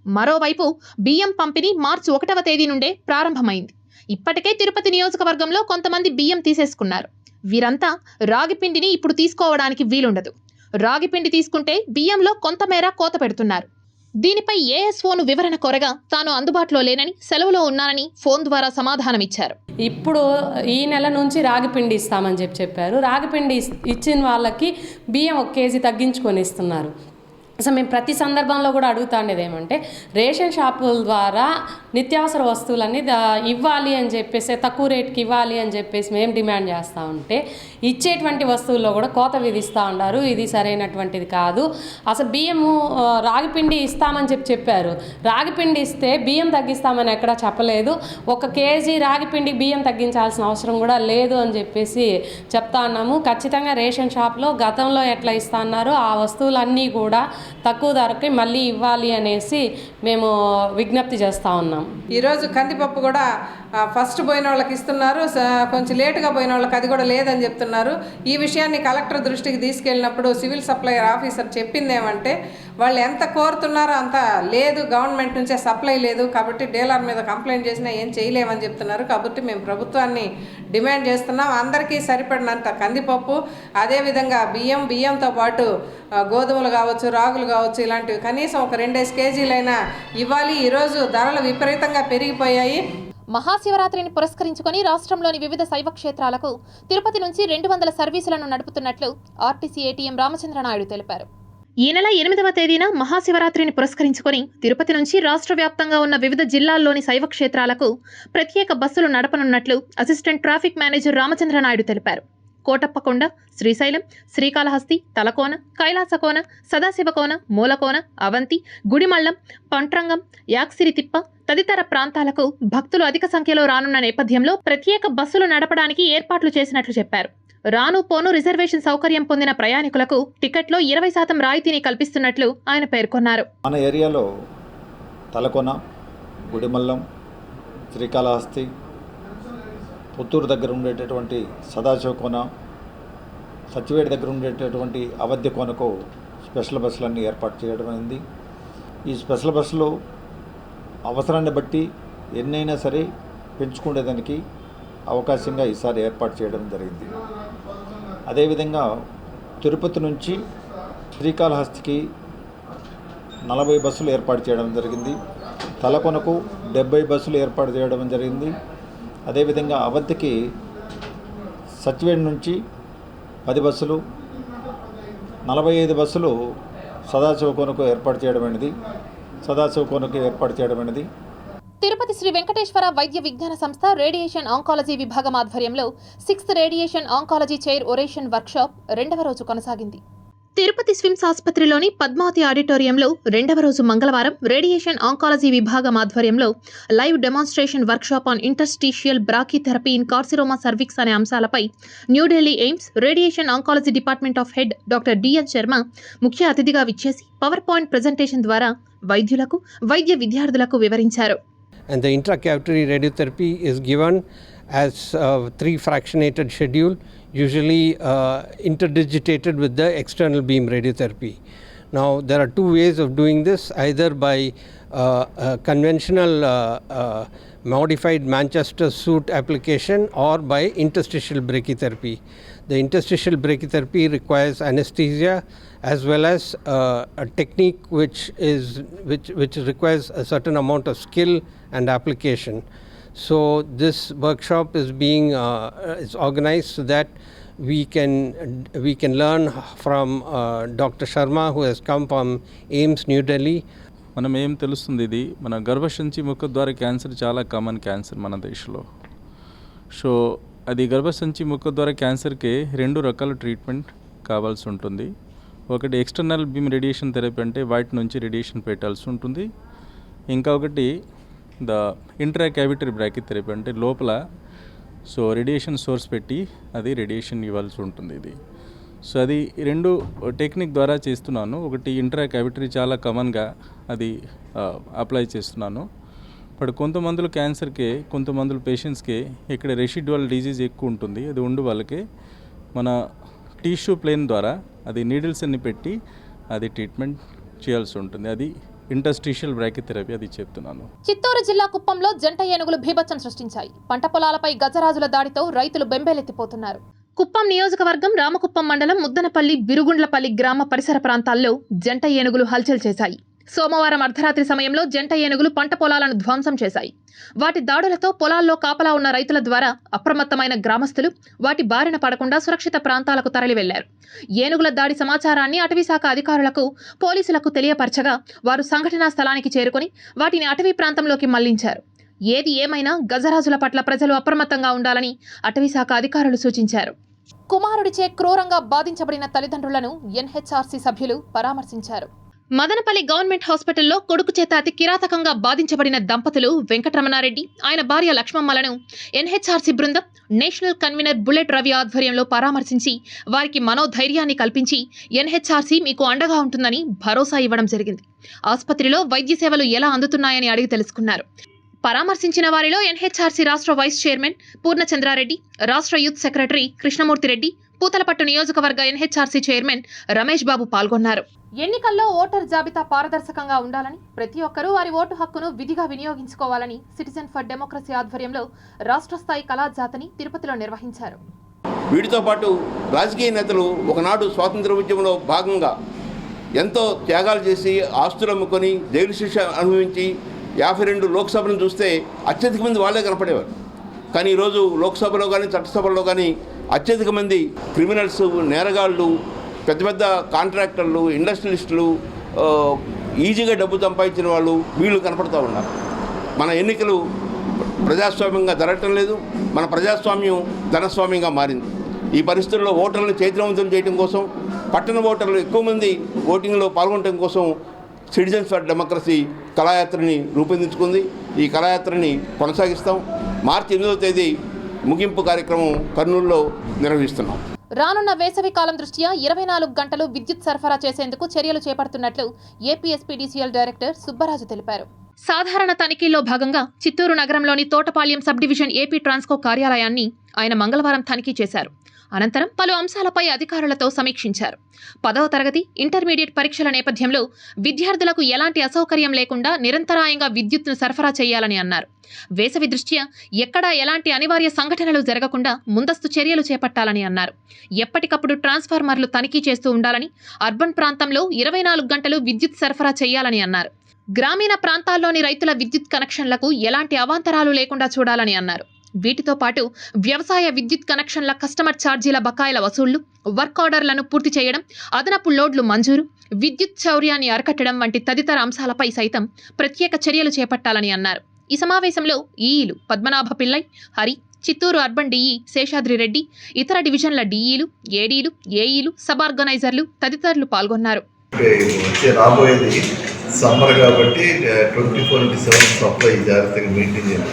మరోవైపు బియ్యం పంపిణీ మార్చి 1వ తేదీ నుండే ప్రారంభమైంది. ఇప్పటికే తిరుపతి నియోజకవర్గంలో కొంతమంది బియ్యం తీసేసుకున్నారు. వీరంతా రాగిపిండిని ఇప్పుడు తీసుకోవడానికి వీలుండదు. రాగిపిండి తీసుకుంటే బియ్యంలో కొంతమేర కోత పెడుతున్నారు. దీనిపై ఏఎస్ఓను వివరణ కోరగా తాను అందుబాటులో లేనని, సెలవులో ఉన్నానని ఫోన్ ద్వారా సమాధానమిచ్చారు. ఇప్పుడు ఈ నెల నుంచి రాగిపిండి ఇస్తామని చెప్పారు. రాగిపిండి ఇచ్చిన వాళ్ళకి బియ్యం 1 కేజీ తగ్గించుకొని ఇస్తున్నారు. అసలు మేము ప్రతి సందర్భంలో కూడా అడుగుతాండేది ఏమంటే రేషన్ షాపుల ద్వారా నిత్యావసర వస్తువులన్నీ ఇవ్వాలి అని చెప్పేసి, తక్కువ రేటుకి ఇవ్వాలి అని చెప్పేసి మేము డిమాండ్ చేస్తూ ఉంటే ఇచ్చేటువంటి వస్తువుల్లో కూడా కోత విధిస్తూ ఉన్నారు. ఇది సరైనటువంటిది కాదు. అసలు బియ్యము రాగిపిండి ఇస్తామని చెప్పారు. రాగిపిండి ఇస్తే బియ్యం తగ్గిస్తామని ఎక్కడా చెప్పలేదు. 1 కేజీ రాగిపిండి బియ్యం తగ్గించాల్సిన అవసరం కూడా లేదు అని చెప్పేసి చెప్తా ఉన్నాము. ఖచ్చితంగా రేషన్ షాప్లో గతంలో ఎట్లా ఇస్తా ఉన్నారో ఆ వస్తువులన్నీ కూడా తక్కువ ధరకి మళ్ళీ ఇవ్వాలి అనేసి మేము విజ్ఞప్తి చేస్తూ ఉన్నాం. ఈరోజు కందిపప్పు కూడా ఫస్ట్ పోయిన వాళ్ళకి ఇస్తున్నారు, కొంచెం లేటుగా పోయిన వాళ్ళకి అది కూడా లేదని చెప్తున్నారు. ఈ విషయాన్ని కలెక్టర్ దృష్టికి తీసుకెళ్ళినప్పుడు సివిల్ సప్లై ఆఫీసర్ చెప్పింది ఏమంటే వాళ్ళు ఎంత కోరుతున్నారో అంత లేదు, గవర్నమెంట్ నుంచే సప్లై లేదు కాబట్టి డీలర్ మీద కంప్లైంట్ చేసినా ఏం చేయలేమని చెప్తున్నారు. కాబట్టి మేము ప్రభుత్వాన్ని డిమాండ్ చేస్తున్నాం. అందరికీ సరిపడినంత కందిపప్పు, అదేవిధంగా బియ్యంతో పాటు గోధుమలు కావచ్చు, రాగులు కావచ్చు, ఇలాంటివి కనీసం ఒక 2 కేజీలైనా ఇవ్వాలి. ఈరోజు ధరలు విపరీతంగా పెరిగిపోయాయి. మహాశివరాత్రిని పురస్కరించుకొని రాష్ట్రంలోని వివిధ శైవ క్షేత్రాలకు తిరుపతి నుంచి 200 సర్వీసులను నడుపుతున్నట్లు ఆర్టీసీ ఏటీఎం రామచంద్రనాయుడు తెలిపారు. ఈ నెల 8వ తేదీన మహాశివరాత్రిని పురస్కరించుకొని తిరుపతి నుంచి రాష్ట్ర వ్యాప్తంగా ఉన్న వివిధ జిల్లాల్లోని శైవ క్షేత్రాలకు ప్రత్యేక బస్సులు నడపనున్నట్లు అసిస్టెంట్ ట్రాఫిక్ మేనేజర్ రామచంద్రనాయుడు తెలిపారు. కోటప్పకొండ, శ్రీశైలం, శ్రీకాళహస్తి, తలకోన, కైలాసకోన, సదాశివకోన, మూలకోన, అవంతి, గుడిమల్లం, పంట్రంగం, యాక్సిరితిప్ప తదితర ప్రాంతాలకు భక్తులు అధిక సంఖ్యలో రానున్న నేపథ్యంలో ప్రత్యేక బస్సులు నడపడానికి ఏర్పాట్లు చేసినట్లు చెప్పారు. రాను పోను రిజర్వేషన్ సౌకర్యం పొందిన ప్రయాణికులకు టికెట్లో 20% రాయితీని కల్పిస్తున్నట్లు ఆయన పేర్కొన్నారు. మన ఏరియాలో తలకోన, గుడిమల్లం, శ్రీకాళహస్తి, పుత్తూరు దగ్గర ఉండేటటువంటి సదాశివ కోన, సచివేడి దగ్గర ఉండేటటువంటి అవధ్య కోనకు స్పెషల్ బస్సులన్నీ ఏర్పాటు చేయడం అయింది. ఈ స్పెషల్ బస్సులు అవసరాన్ని బట్టి ఎన్నైనా సరే పెంచుకునేదానికి అవకాశంగా ఈసారి ఏర్పాటు చేయడం జరిగింది. అదేవిధంగా తిరుపతి నుంచి శ్రీకాళహస్తికి 40 బస్సులు ఏర్పాటు చేయడం జరిగింది. తలకొనకు 70 బస్సులు ఏర్పాటు చేయడం జరిగింది. అదేవిధంగా అవధ్యకి సచివేడి నుంచి 10 బస్సులు, 45 బస్సులు సదాశివ కోనకు ఏర్పాటు చేయడం అనేది. తిరుపతి శ్రీ వెంకటేశ్వర వైద్య విజ్ఞాన సంస్థ రేడియేషన్ ఆంకాలజీ విభాగం ఆధ్వర్యంలో 6th radiation oncology chair oration workshop 2వ రోజు కొనసాగింది. తిరుపతి స్విమ్స్ ఆసుపత్రిలోని పద్మావతి ఆడిటోరియంలో 2వ రోజు మంగళవారం రేడియేషన్ ఆంకాలజీ విభాగం ఆధ్వర్యంలో live demonstration workshop on interstitial brachytherapy in carcinoma cervix అనే అంశాలపై New Delhi AIIMS radiation oncology department of head doctor DN Sharma ముఖ్య అతిథిగా విచ్చేసి పవర్ పాయింట్ ప్రెజెంటేషన్ ద్వారా వైద్యులకు, వైద్య విద్యార్థులకు వివరించారు. And the intracavitary radiotherapy is given as a 3 fractionated schedule, usually interdigitated with the external beam radiotherapy. Now there are 2 ways of doing this, either by conventional modified Manchester suit application or by interstitial brachytherapy. The interstitial brachytherapy requires anesthesia as well as a technique which requires a certain amount of skill and application. So this workshop is being is organized so that we can learn from Dr. Sharma, who has come from AIIMS New Delhi. మనం ఏం తెలుస్తుంది, ఇది మన గర్భసంచి ముఖద్వార క్యాన్సర్ చాలా కామన్ క్యాన్సర్ మన దేశంలో. సో అది గర్భసంచి ముఖద్వార క్యాన్సర్కి 2 రకాల ట్రీట్మెంట్ కావాల్సి ఉంటుంది. ఒకటి ఎక్స్టర్నల్ బీమ్ రేడియేషన్ థెరపీ, అంటే వాటి నుంచి రేడియేషన్ పెట్టాల్సి ఉంటుంది. ఇంకా ఒకటి ద ఇంట్రాకావిటరీ బ్రాకీథెరపీ, అంటే లోపల సో రేడియేషన్ సోర్స్ పెట్టి అది రేడియేషన్ ఇవ్వాల్సి ఉంటుంది. ఇది సో అది 2 టెక్నిక్ ద్వారా చేస్తున్నాను. ఒకటి ఇంట్రాకావిటరీ చాలా కామన్గా అది అప్లై చేస్తున్నాను. బట్ కొంతమందిలో క్యాన్సర్కి, కొంతమందిలో పేషెంట్స్కి ఇక్కడ రెసిడ్యువల్ డిజీజ్ ఎక్కువ ఉంటుంది. అది ఉండి వాళ్ళకి మన టిష్యూ ప్లేన్ ద్వారా అది నీడిల్స్ అన్ని పెట్టి అది ట్రీట్మెంట్ చేయాల్సి ఉంటుంది. అది ఇంటర్స్టిషియల్ బ్రాకీథెరపీ, అది చెప్తున్నాను. చిత్తూరు జిల్లా కుప్పంలో జంట ఏనుగులు భీభత్సం సృష్టించాయి. పంట పొలాలపై గజరాజుల దాడితో రైతులు బెంబేలెత్తిపోతున్నారు. కుప్పం నియోజకవర్గం రామకుప్పం మండలం ముద్దనపల్లి, బిరుగుండ్లపల్లి గ్రామ పరిసర ప్రాంతాల్లో జంట ఏనుగులు హల్చల్ చేశాయి. సోమవారం అర్ధరాత్రి సమయంలో జంట ఏనుగులు పంట పొలాలను ధ్వంసం చేశాయి. వాటి దాడులతో పొలాల్లో కాపలా ఉన్న రైతుల ద్వారా అప్రమత్తమైన గ్రామస్తులు వాటి బారిన పడకుండా సురక్షిత ప్రాంతాలకు తరలి వెళ్లారు. ఏనుగుల దాడి సమాచారాన్ని అటవీశాఖ అధికారులకు, పోలీసులకు తెలియపరచగా వారు సంఘటనా స్థలానికి చేరుకుని వాటిని అటవీ ప్రాంతంలోకి మళ్లించారు. ఏది ఏమైనా గజరాజుల పట్ల ప్రజలు అప్రమత్తంగా ఉండాలని అటవీశాఖ అధికారులు సూచించారు. కుమారుడిచే క్రూరంగా బాధించబడిన తల్లిదండ్రులను ఎన్హెచ్ఆర్సీ సభ్యులు పరామర్శించారు. మదనపల్లి గవర్నమెంట్ హాస్పిటల్లో కొడుకు చేత అతి కిరాతకంగా బాధించబడిన దంపతులు వెంకటరమణారెడ్డి, ఆయన భార్య లక్ష్మమ్మలను ఎన్హెచ్ఆర్సీ బృందం నేషనల్ కన్వీనర్ బుల్లెట్ రవి ఆధ్వర్యంలో పరామర్శించి వారికి మనోధైర్యాన్ని కల్పించి ఎన్హెచ్ఆర్సీ మీకు అండగా ఉంటుందని భరోసా ఇవ్వడం జరిగింది. ఆసుపత్రిలో వైద్య సేవలు ఎలా అందుతున్నాయని అడిగి తెలుసుకున్నారు. పరామర్శించిన వారిలో ఎన్హెచ్ఆర్సీ రాష్ట్ర వైస్ చైర్మన్ పూర్ణచంద్రారెడ్డి, రాష్ట్ర యూత్ సెక్రటరీ కృష్ణమూర్తిరెడ్డి, పూతలపట్టు నియోజకవర్గ ఎన్హెచ్ఆర్సీ చైర్మన్ రమేష్ బాబు పాల్గొన్నారు. ఎన్నికల్లో ఓటర్ జాబితా పారదర్శకంగా ఉండాలని, ప్రతి ఒక్కరూ వారి ఓటు హక్కును విధిగా వినియోగించుకోవాలని సిటిజన్ ఫర్ డెమోక్రసీ ఆధ్వర్యంలో రాష్ట్ర స్థాయి కళాజాతని తిరుపతిలో నిర్వహించారు. వీటితో పాటు రాజకీయ నేతలు ఒకనాడు స్వాతంత్ర ఉద్యమంలో భాగంగా ఎంతో త్యాగాలు చేసి ఆస్తులు అమ్ముకొని జైలు శిక్ష అనుభవించి 52 లోక్సభను చూస్తే అత్యధిక మంది వాళ్ళే కనపడేవారు. కానీ ఈరోజు లోక్సభలో కానీ చట్టసభలో కానీ అత్యధిక మంది క్రిమినల్స్, నేరగాళ్ళు, పెద్ద పెద్ద కాంట్రాక్టర్లు, ఇండస్ట్రియలిస్టులు, ఈజీగా డబ్బు సంపాదించిన వాళ్ళు, వీళ్ళు కనపడుతూ ఉన్నారు. మన ఎన్నికలు ప్రజాస్వామ్యంగా జరగటం లేదు. మన ప్రజాస్వామ్యం ధనస్వామ్యంగా మారింది. ఈ పరిస్థితుల్లో ఓటర్లను చైతన్యవంతం చేయడం కోసం, పట్టణ ఓటర్లు ఎక్కువ మంది ఓటింగ్లో పాల్గొనడం కోసం సిటిజన్స్ ఫర్ డెమోక్రసీ కళాయాత్రని రూపొందించుకుంది. ఈ కళాయాత్రని కొనసాగిస్తాం. మార్చి 8వ తేదీ ముగింపు కార్యక్రమం కర్నూలులో నిర్వహిస్తున్నాం. రానున్న వేసవి కాలం దృష్ట్యా 24 గంటలు విద్యుత్ సరఫరా చేసేందుకు చర్యలు చేపడుతున్నట్లు ఏపీ ఎస్పీడీసీఎల్ డైరెక్టర్ సుబ్బరాజు తెలిపారు. సాధారణ తనిఖీల్లో భాగంగా చిత్తూరు నగరంలోని తోటపాళ్యం సబ్ డివిజన్ ఏపీ ట్రాన్స్కో కార్యాలయాన్ని ఆయన మంగళవారం తనిఖీ చేశారు. అనంతరం పలు అంశాలపై అధికారులతో సమీక్షించారు. 10వ తరగతి, ఇంటర్మీడియట్ పరీక్షల నేపథ్యంలో విద్యార్థులకు ఎలాంటి అసౌకర్యం లేకుండా నిరంతరాయంగా విద్యుత్ను సరఫరా చేయాలని అన్నారు. వేసవి దృష్ట్యా ఎక్కడా ఎలాంటి అనివార్య సంఘటనలు జరగకుండా ముందస్తు చర్యలు చేపట్టాలని అన్నారు. ఎప్పటికప్పుడు ట్రాన్స్ఫార్మర్లు తనిఖీ చేస్తూ ఉండాలని, అర్బన్ ప్రాంతంలో 24 గంటలు విద్యుత్ సరఫరా చేయాలని అన్నారు. గ్రామీణ ప్రాంతాల్లోని రైతుల విద్యుత్ కనెక్షన్లకు ఎలాంటి అవాంతరాలు లేకుండా చూడాలని అన్నారు. వీటితో పాటు వ్యవసాయ విద్యుత్ కనెక్షన్ల కస్టమర్ ఛార్జీల బకాయిల వసూళ్లు, వర్క్ ఆర్డర్లను పూర్తి చేయడం, అదనపు లోడ్లు మంజూరు, విద్యుత్ చౌర్యాన్ని అరికట్టడం వంటి తదితర అంశాలపై సైతం ప్రత్యేక చర్యలు చేపట్టాలని అన్నారు. ఈ సమావేశంలో ఈఈలు పద్మనాభ పిల్లై, హరి, చిత్తూరు అర్బన్ డిఈ శేషాద్రి రెడ్డి, ఇతర డివిజన్ల డిఈలు, ఏడీలు, ఏఈలు, సబ్ ఆర్గనైజర్లు తదితరులు పాల్గొన్నారు. రాబోయేది సమ్మర్ కాబట్టి 24/7 సప్లై జాగ్రత్తగా మెయింటైన్ చేయాలి.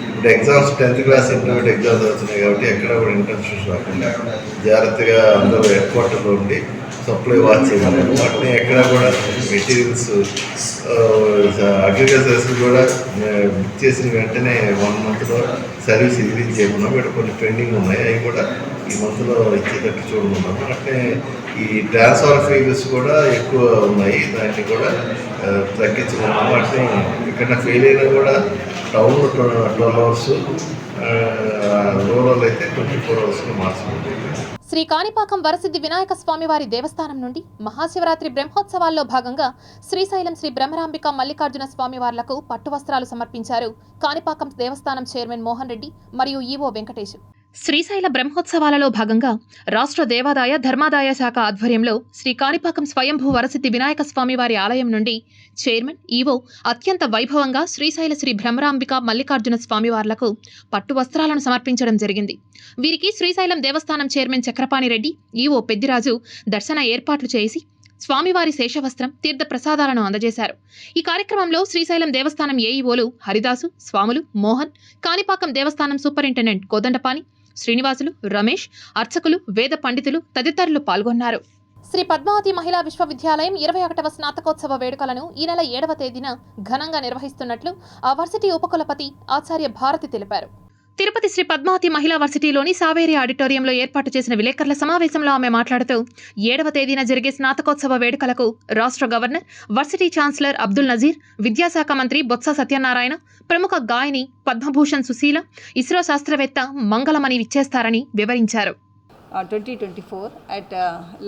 ఇప్పుడు exams 10th class intermediate exams వస్తున్నాయి కాబట్టి ఎక్కడ కూడా ఇంటర్న్షిప్స్ రాకుండా జాగ్రత్తగా అందరూ హెడ్ క్వార్టర్లో ఉండి సప్లై వాచ్ చేయాలి. వాటిని ఎక్కడ కూడా మెటీరియల్స్ అగ్రికల్చర్స్ కూడా బుక్ చేసిన వెంటనే 1 monthలో సర్వీస్ రిలీజ్ చేయకున్నాం. ఇక్కడ కొన్ని పెండింగ్ ఉన్నాయి, అవి కూడా ఈ మంత్లో ఇచ్చేటట్టు చూడకున్నాం. అంటే ఈ ట్రాన్స్ఫర్ ఫీజెస్ కూడా ఎక్కువ ఉన్నాయి, దాన్ని కూడా తగ్గించుకున్నాం. వాటిని ఇక్కడ ఫెయిల్ అయినా కూడా టౌన్ 12 hours, రూరల్ అయితే 24 hours మార్చుకుంటుంది. శ్రీ కాణిపాకం వరసిద్ధి వినాయక స్వామివారి దేవస్థానం నుండి మహాశివరాత్రి బ్రహ్మోత్సవాల్లో భాగంగా శ్రీశైలం శ్రీ బ్రహ్మరాంబిక మల్లికార్జున స్వామివార్లకు పట్టు వస్త్రాలు సమర్పించారు కాణిపాకం దేవస్థానం చైర్మన్ మోహన్ రెడ్డి మరియు ఈవో వెంకటేష్. శ్రీశైల బ్రహ్మోత్సవాలలో భాగంగా రాష్ట్ర దేవాదాయ ధర్మాదాయ శాఖ ఆధ్వర్యంలో శ్రీ కాణిపాకం స్వయంభూ వరసిద్ధి వినాయక స్వామివారి ఆలయం నుండి చైర్మన్, ఈవో అత్యంత వైభవంగా శ్రీశైల శ్రీ బ్రహ్మరాంబిక మల్లికార్జున స్వామివార్లకు పట్టు వస్త్రాలను సమర్పించడం జరిగింది. వీరికి శ్రీశైలం దేవస్థానం చైర్మన్ చక్రపాణి రెడ్డి, ఈవో పెద్దిరాజు దర్శన ఏర్పాట్లు చేసి స్వామివారి శేషవస్త్రం, తీర్థ ప్రసాదాలను అందజేశారు. ఈ కార్యక్రమంలో శ్రీశైలం దేవస్థానం ఏఈఓలు హరిదాసు, స్వాములు, మోహన్, కాణిపాకం దేవస్థానం సూపరింటెండెంట్ కోదండపాణి, శ్రీనివాసులు, రమేష్, అర్చకులు, వేద పండితులు తదితరులు పాల్గొన్నారు. శ్రీ పద్మావతి మహిళా విశ్వవిద్యాలయం 21వ స్నాతకోత్సవ వేడుకలను ఈ నెల 7వ తేదీన ఘనంగా నిర్వహిస్తున్నట్లు ఆ వర్సిటీ ఉపకులపతి ఆచార్య భారతి తెలిపారు. తిరుపతి శ్రీ పద్మావతి మహిళా వర్సిటీలోని సావేరి ఆడిటోరియంలో ఏర్పాటు చేసిన విలేకరుల సమావేశంలో ఆమె మాట్లాడుతూ 7వ తేదీన జరిగే స్నాతకోత్సవ వేడుకలకు రాష్ట్ర governor, varsity chancellor Abdul Nazeer, విద్యాశాఖ మంత్రి బొత్స సత్యనారాయణ, ప్రముఖ గాయని పద్మభూషణ్ సుశీల, ఇస్రో శాస్త్రవేత్త మంగళమణి విచ్చేస్తారని వివరించారు. 2024 at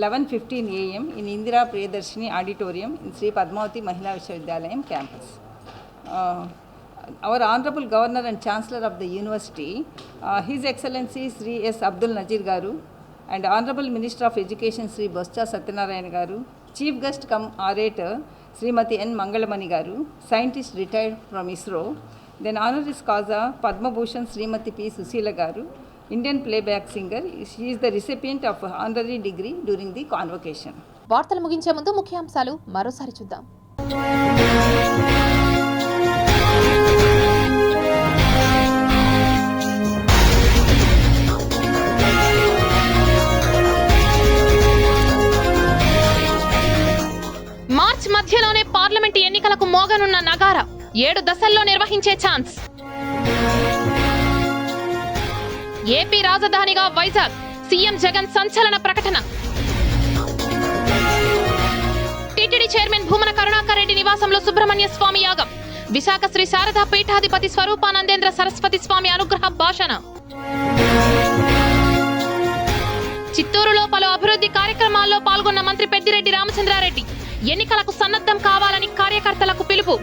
11:15 AM in Indira Priyadarshini Auditorium in Sri Padmavati Mahila Vishwavidyalaya campus. Our Honorable Governor and Chancellor of the University, His Excellency Sri S. Abdul Nazir Garu, and Honorable Minister of Education Sri Boscha Satyanarayana Garu, Chief Guest cum Orator Srimati N. Mangalamani Garu, Scientist retired from ISRO, then Honoris Causa Padma Bhushan Srimati P. Susila Garu, Indian playback singer. She is the recipient of honorary degree during the convocation. వార్తలు ముగించే ముందు ముఖ్యాంశాలు మరోసారి చూద్దాం. మార్చ్ మధ్యలోనే పార్లమెంటు ఎన్నికలకు మోగనున్న నగారా, 7 దశల్లో నిర్వహించే ఛాన్స్. ఏపీ రాజధానిగా వైజాగ్, సీఎం జగన్ సంచలన ప్రకటన. టీటీడీ చైర్మన్ భూమన కరుణాకర్ రెడ్డి నివాసంలో సుబ్రహ్మణ్య స్వామి యాగం. విశాఖ శ్రీ శారదా పీఠాధిపతి స్వరూపానందేంద్ర సరస్వతి స్వామి అనుగ్రహ భాషణ. చిత్తూరులో పలు అభివృద్ధి కార్యక్రమాల్లో పాల్గొన్న మంత్రి పెద్దిరెడ్డి రామచంద్రారెడ్డి. ఎన్నికలకు సన్నద్ధం కావాలని కార్యకర్తలకు పిలుపు.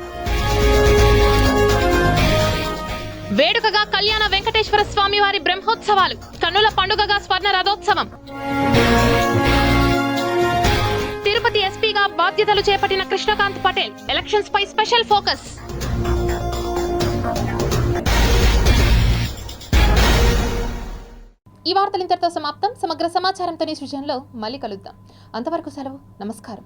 వేడుకగా కళ్యాణ వెంకటేశ్వర స్వామివారి బ్రహ్మోత్సవాలు, కన్నుల పండుగగా స్వర్ణ రథోత్సవం. తిరుపతి ఎస్పీగా బాధ్యతలు చేపట్టిన కృష్ణకాంత్ పటేల్. ఎలక్షన్స్ పై స్పెషల్ ఫోకస్. ఈ వార్తలు ఇంతటితో సమాప్తం. సమగ్ర సమాచారంతో న్యూస్ విజన్లో మళ్ళీ కలుద్దాం. అంతవరకు సెలవు. నమస్కారం.